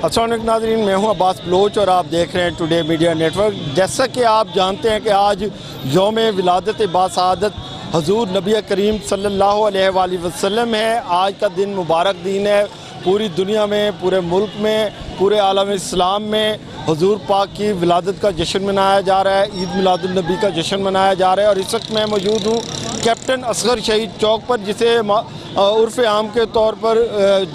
السلام علیکم ناظرین، میں ہوں عباس بلوچ اور آپ دیکھ رہے ہیں ٹوڈے میڈیا نیٹ ورک۔ جیسا کہ آپ جانتے ہیں کہ آج یوم ولادت باسعادت حضور نبی کریم صلی اللہ علیہ وآلہ وسلم ہے۔ آج کا دن مبارک دن ہے، پوری دنیا میں، پورے ملک میں، پورے عالم اسلام میں حضور پاک کی ولادت کا جشن منایا جا رہا ہے، عید میلاد النبی کا جشن منایا جا رہا ہے۔ اور اس وقت میں موجود ہوں کیپٹن اصغر شہید چوک پر، جسے عرف عام کے طور پر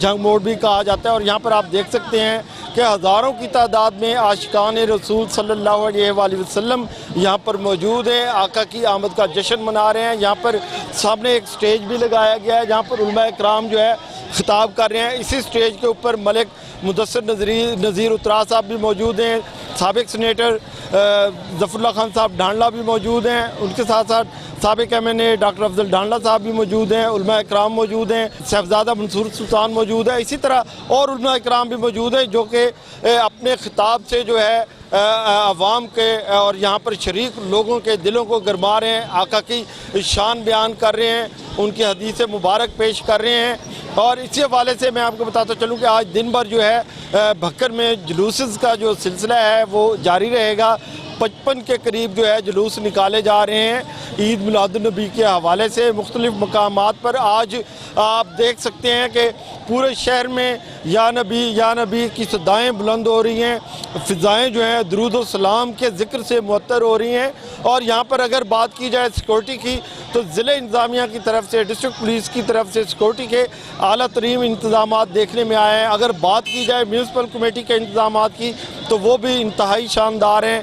جنگ موڑ بھی کہا جاتا ہے، اور یہاں پر آپ دیکھ سکتے ہیں کہ ہزاروں کی تعداد میں عاشقان رسول صلی اللہ علیہ وآلہ وسلم یہاں پر موجود ہیں، آقا کی آمد کا جشن منا رہے ہیں۔ یہاں پر سامنے ایک سٹیج بھی لگایا گیا ہے جہاں پر علماء اکرام جو ہے خطاب کر رہے ہیں۔ اسی سٹیج کے اوپر ملک مدثر نذیر اترا صاحب بھی موجود ہیں، سابق سینیٹر ظفر اللہ خان صاحب ڈھانڈلہ بھی موجود ہیں، ان کے ساتھ ساتھ سابق MNA ڈاکٹر افضل ڈھانڈلہ صاحب بھی موجود ہیں، علماء اکرام موجود ہیں، صاحبزادہ منصور سلطان موجود ہے، اسی طرح اور علماء اکرام بھی موجود ہیں جو کہ اپنے خطاب سے جو ہے عوام کے اور یہاں پر شریک لوگوں کے دلوں کو گرما رہے ہیں، آقا کی شان بیان کر رہے ہیں، ان کی حدیث مبارک پیش کر رہے ہیں۔ اور اسی حوالے سے میں آپ کو بتاتا چلوں کہ آج دن بھر جو ہے بھکر میں جلوسز کا جو سلسلہ ہے وہ جاری رہے گا۔ 55 کے قریب جو ہے جلوس نکالے جا رہے ہیں عید میلاد النبی کے حوالے سے مختلف مقامات پر۔ آج آپ دیکھ سکتے ہیں کہ پورے شہر میں یا نبی کی صدائیں بلند ہو رہی ہیں، فضائیں جو ہیں درود و سلام کے ذکر سے معطر ہو رہی ہیں۔ اور یہاں پر اگر بات کی جائے سیکورٹی کی تو ضلع انتظامیہ کی طرف سے، ڈسٹرکٹ پولیس کی طرف سے سیکورٹی کے اعلیٰ ترین انتظامات دیکھنے میں آئے ہیں۔ اگر بات کی جائے میونسپل کمیٹی کے انتظامات کی تو وہ بھی انتہائی شاندار ہیں۔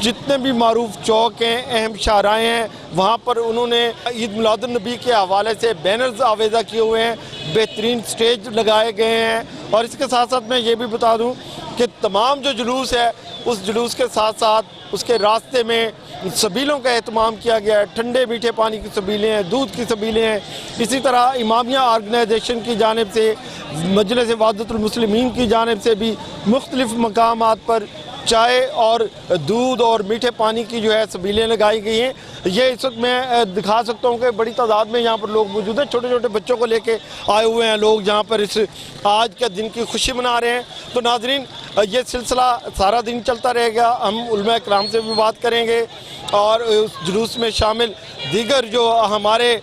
جتنے بھی معروف چوک ہیں، اہم شاہراہیں ہیں، وہاں پر انہوں نے عید میلاد النبی کے حوالے سے بینرز آویزہ کیے ہوئے ہیں، بہترین سٹیج لگائے گئے ہیں۔ اور اس کے ساتھ ساتھ میں یہ بھی بتا دوں کہ تمام جو جلوس ہے اس جلوس کے ساتھ ساتھ اس کے راستے میں سبیلوں کا اہتمام کیا گیا ہے، ٹھنڈے میٹھے پانی کی سبیلیں ہیں، دودھ کی سبیلیں ہیں۔ اسی طرح امامیہ آرگنائزیشن کی جانب سے، مجلس وحدت المسلمین کی جانب سے بھی مختلف مقامات پر چائے اور دودھ اور میٹھے پانی کی جو ہے سبیلیں لگائی گئی ہیں۔ یہ اس وقت میں دکھا سکتا ہوں کہ بڑی تعداد میں یہاں پر لوگ موجود ہیں، چھوٹے چھوٹے بچوں کو لے کے آئے ہوئے ہیں لوگ جہاں پر اس آج کے دن کی خوشی منا رہے ہیں۔ تو ناظرین، یہ سلسلہ سارا دن چلتا رہے گا، ہم علماء اکرام سے بھی بات کریں گے اور اس جلوس میں شامل دیگر جو ہمارے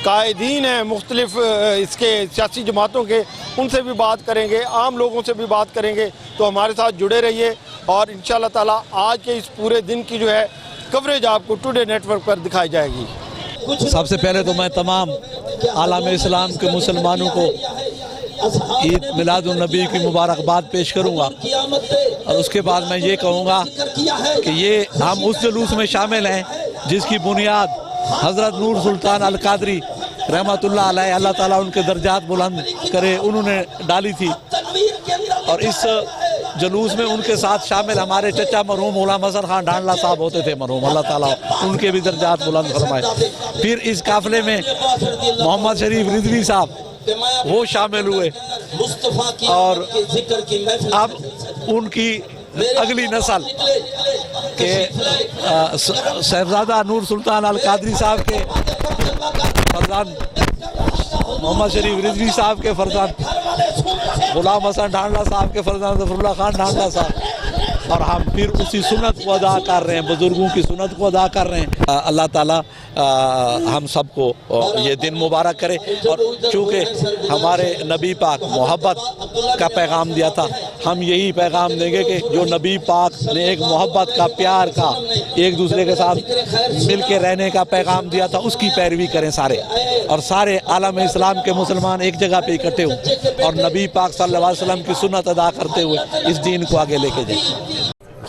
قائدین ہیں مختلف اس کے سیاسی جماعتوں کے، ان سے بھی بات کریں گے، عام لوگوں سے بھی بات کریں گے۔ تو ہمارے ساتھ جڑے رہیے اور انشاءاللہ تعالیٰ آج کے اس پورے دن کی جو ہے کوریج آپ کو ٹوڈے نیٹ ورک پر دکھائی جائے گی۔ سب سے پہلے تو میں تمام عالم اسلام کے مسلمانوں کو عید میلاد النبی کی مبارکباد پیش کروں گا، اور اس کے بعد میں یہ کہوں گا کہ یہ ہم اس جلوس میں شامل ہیں جس کی بنیاد حضرت نور سلطان القادری رحمۃ اللہ علیہ، اللہ تعالیٰ ان کے درجات بلند کرے، انہوں نے ڈالی تھی۔ اور اس جلوس میں ان کے ساتھ شامل ہمارے چچا مرحوم غلام حسن خان ڈھانڈلہ صاحب ہوتے تھے مرحوم، اللہ تعالیٰ ان کے بھی درجات بلند فرمائے۔ پھر اس قافلے میں محمد شریف رضوی صاحب وہ شامل ہوئے، اور اب ان کی اگلی نسل کہ صاحبزادہ نور سلطان القادری صاحب کے فرزند، محمد شریف رضوی صاحب کے فرزند، غلام حسن ڈھانڈلہ صاحب کے فرزند ظفر اللہ خان ڈھانڈلہ صاحب، اور ہم پھر اسی سنت کو ادا کر رہے ہیں، بزرگوں کی سنت کو ادا کر رہے ہیں۔ اللہ تعالیٰ ہم سب کو یہ دن مبارک کرے، اور چونکہ ہمارے نبی پاک محبت کا پیغام دیا تھا، ہم یہی پیغام دیں گے کہ جو نبی پاک نے ایک محبت کا، پیار کا، ایک دوسرے کے ساتھ مل کے رہنے کا پیغام دیا تھا، اس کی پیروی کریں سارے، اور سارے عالم اسلام کے مسلمان ایک جگہ پہ اکٹھے ہوں اور نبی پاک صلی اللہ علیہ وسلم کی سنت ادا کرتے ہوئے اس دین کو آگے لے کے جائیں۔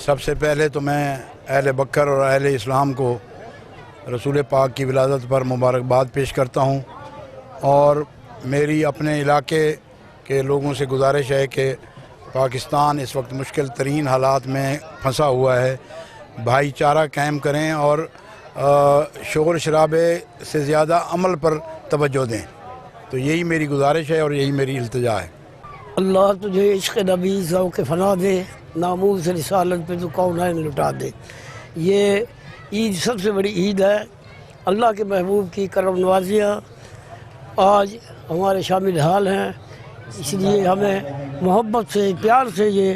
سب سے پہلے تو میں اہل بکر اور اہل اسلام کو رسول پاک کی ولادت پر مبارکباد پیش کرتا ہوں، اور میری اپنے علاقے کے لوگوں سے گزارش ہے کہ پاکستان اس وقت مشکل ترین حالات میں پھنسا ہوا ہے، بھائی چارہ قائم کریں اور شور شرابے سے زیادہ عمل پر توجہ دیں۔ تو یہی میری گزارش ہے اور یہی میری التجا ہے۔ اللہ تجھے عشق نبی ذوق فنا دے، ناموس رسالت پہ تو کونین لٹا دے۔ یہ عید سب سے بڑی عید ہے، اللہ کے محبوب کی کرم نوازیاں آج ہمارے شامل حال ہیں۔ اس لیے ہمیں محبت سے پیار سے یہ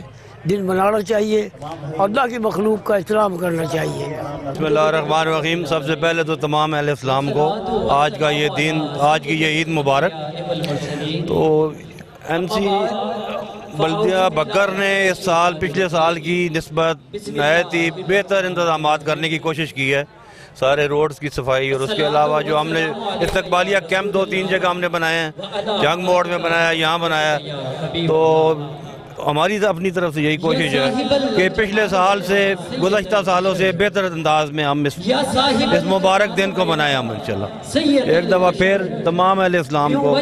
دن منانا چاہیے، اللہ کی مخلوق کا احترام کرنا چاہیے۔ بسم اللہ الرحمن الرحیم۔ سب سے پہلے تو تمام اہل اسلام کو آج کا یہ دن، آج کی یہ عید مبارک۔ تو ایم سی بلدیہ بکر نے اس سال پچھلے سال کی نسبت نہایت ہی بہتر انتظامات کرنے کی کوشش کی ہے، سارے روڈز کی صفائی، اور اس کے علاوہ جو ہم نے استقبالیہ کیمپ 2-3 جگہ ہم نے بنائے ہیں، جنگ موڑ میں بنایا، یہاں بنایا، تو ہماری اپنی طرف سے یہی کوشش ہے کہ پچھلے سال سے، گزشتہ سالوں سے بہتر انداز میں ہم اس مبارک دن کو منائیں ہم انشاءاللہ۔ ایک دفعہ پھر تمام اہل اسلام کو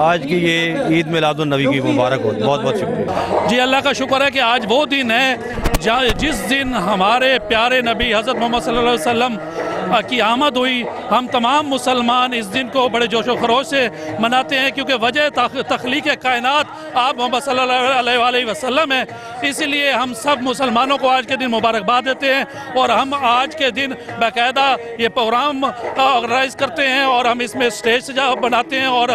آج کی یہ عید میلاد النبی کی مبارک ہو۔ بہت بہت شکریہ۔ جی اللہ کا شکر ہے کہ آج وہ دن ہے جس دن ہمارے پیارے نبی حضرت محمد صلی اللہ علیہ وسلم کی آمد ہوئی۔ ہم تمام مسلمان اس دن کو بڑے جوش و خروش سے مناتے ہیں، کیونکہ وجہ تخلیق کائنات آپ محمد صلی اللہ علیہ وسلم ہے۔ اسی لیے ہم سب مسلمانوں کو آج کے دن مبارکباد دیتے ہیں، اور ہم آج کے دن باقاعدہ یہ پروگرام آرگنائز کرتے ہیں، اور ہم اس میں اسٹیج سجا بناتے ہیں اور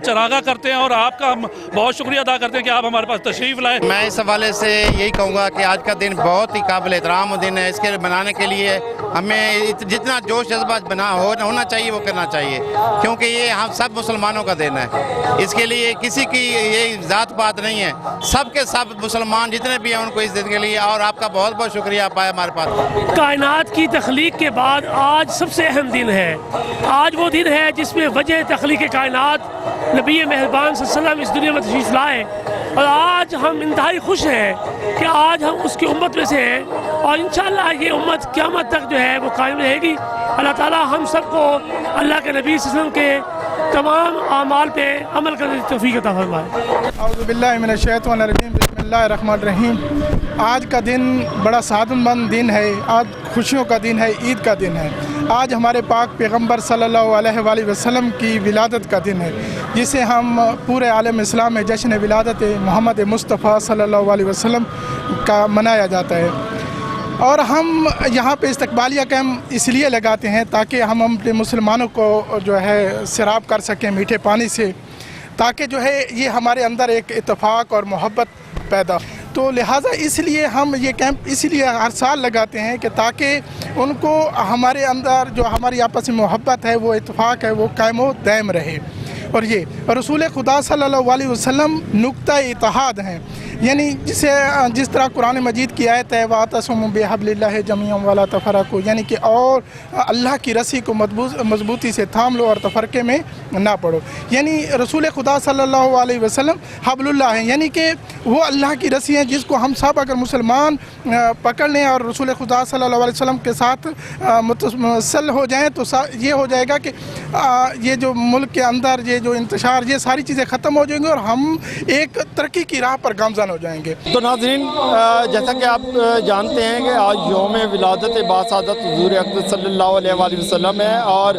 چراغاں کرتے ہیں، اور آپ کا ہم بہت شکریہ ادا کرتے ہیں کہ آپ ہمارے پاس تشریف لائے۔ میں اس حوالے سے یہی کہوں گا کہ آج کا دن بہت ہی قابل احترام دن ہے۔ اس کے منانے کے لیے ہمیں جتنا جوش جذبہ ہونا چاہیے وہ کرنا چاہیے، کیونکہ یہ ہم سب مسلمانوں کا دن ہے۔ اس کے لیے کسی کی یہ ذات پات نہیں ہے، سب کے سب مسلمان جتنے بھی ہیں ان کو اس دن کے لیے، اور آپ کا بہت بہت شکریہ آپ آئے ہمارے پاس۔ کائنات کی تخلیق کے بعد آج سب سے اہم دن ہے۔ آج وہ دن ہے جس میں وجہ تخلیق کائنات نبی مہربان صلی اللہ علیہ وسلم اس دنیا میں تشریف لائے، اور آج ہم انتہائی خوش ہیں کہ آج ہم اس کی امت میں سے ہیں، اور انشاءاللہ یہ امت قیامت تک جو ہے وہ قائم رہے گی۔ اللہ تعالیٰ ہم سب کو اللہ کے نبی صلی اللہ علیہ وسلم کے تمام اعمال پہ عمل کرنے کی توفیق عطا فرمائے۔ اعوذ باللہ من الشیطان الرجیم، بسم اللہ الرحمن الرحیم۔ آج کا دن بڑا سعادت مند دن ہے، آج خوشیوں کا دن ہے، عید کا دن ہے۔ آج ہمارے پاک پیغمبر صلی اللہ علیہ وآلہ وسلم کی ولادت کا دن ہے، جسے ہم پورے عالم اسلام میں جشن ولادت محمد مصطفیٰ صلی اللہ علیہ وسلم کا منایا جاتا ہے۔ اور ہم یہاں پہ استقبالیہ کیمپ اس لیے لگاتے ہیں تاکہ ہم اپنے مسلمانوں کو جو ہے سیراب کر سکیں میٹھے پانی سے، تاکہ جو ہے یہ ہمارے اندر ایک اتفاق اور محبت پیدا، تو لہٰذا اس لیے ہم یہ کیمپ اس لیے ہر سال لگاتے ہیں کہ تاکہ ان کو ہمارے اندر جو ہماری آپس میں محبت ہے، وہ اتفاق ہے، وہ قائم و دائم رہے۔ اور یہ رسول خدا صلی اللہ علیہ وسلم نقطہ اتحاد ہیں، یعنی جس طرح قرآن مجید کی آیت ہے وَاعْتَصِمُوا بِحَبْلِ اللَّهِ جَمِيعًا وَلَا تَفَرَّقُوا، یعنی کہ اور اللہ کی رسی کو مضبوطی سے تھام لو اور تفرقے میں نہ پڑو۔ یعنی رسول خدا صلی اللہ علیہ وسلم حبل اللہ ہیں، یعنی کہ وہ اللہ کی رسی ہیں جس کو ہم سب اگر مسلمان پکڑ لیں اور رسول خدا صلی اللہ علیہ وسلم کے ساتھ متصل ہو جائیں تو یہ ہو جائے گا کہ یہ جو ملک کے اندر یہ جو انتشار، یہ ساری چیزیں ختم ہو جائیں گی اور ہم ایک ترقی کی راہ پر گامزن ہو جائیں گے۔ تو ناظرین، جیسا کہ آپ جانتے ہیں کہ آج یوم ولادت باسعادت حضور اقدس صلی اللہ علیہ وآلہ وسلم ہے، اور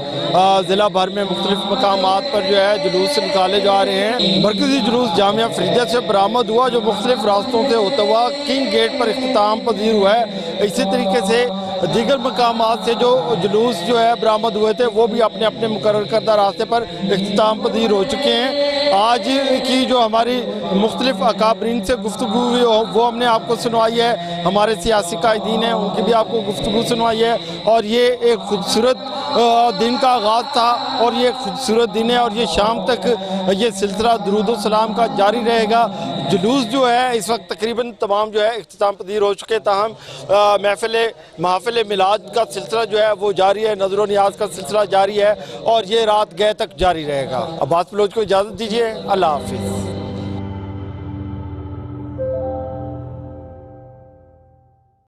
ضلع بھر میں مختلف مقامات پر جو ہے جلوس نکالے جا رہے ہیں۔ مرکزی جلوس جامعہ فریدہ سے برآمد ہوا، جو مختلف راستوں سے ہوتا ہوا کنگ گیٹ پر اختتام پذیر ہوا ہے۔ اسی طریقے سے دیگر مقامات سے جو جلوس جو ہے برآمد ہوئے تھے وہ بھی اپنے اپنے مقرر کردہ راستے پر اختتام پذیر ہو چکے ہیں۔ آج کی جو ہماری مختلف اکابرین سے گفتگو ہوئی وہ ہم نے آپ کو سنوائی ہے، ہمارے سیاسی قائدین ہیں ان کی بھی آپ کو گفتگو سنوائی ہے، اور یہ ایک خوبصورت دن کا آغاز تھا، اور یہ خوبصورت دن ہے، اور یہ شام تک یہ سلسلہ درود و سلام کا جاری رہے گا۔ جلوس جو ہے اس وقت تقریباً تمام جو ہے اختتام پذیر ہو چکے، تاہم محافل میلاد کا سلسلہ جو ہے وہ جاری ہے، نظر و نیاز کا سلسلہ جاری ہے، اور یہ رات گئے تک جاری رہے گا۔ عباس بلوچ کو اجازت دیجیے، اللہ حافظ۔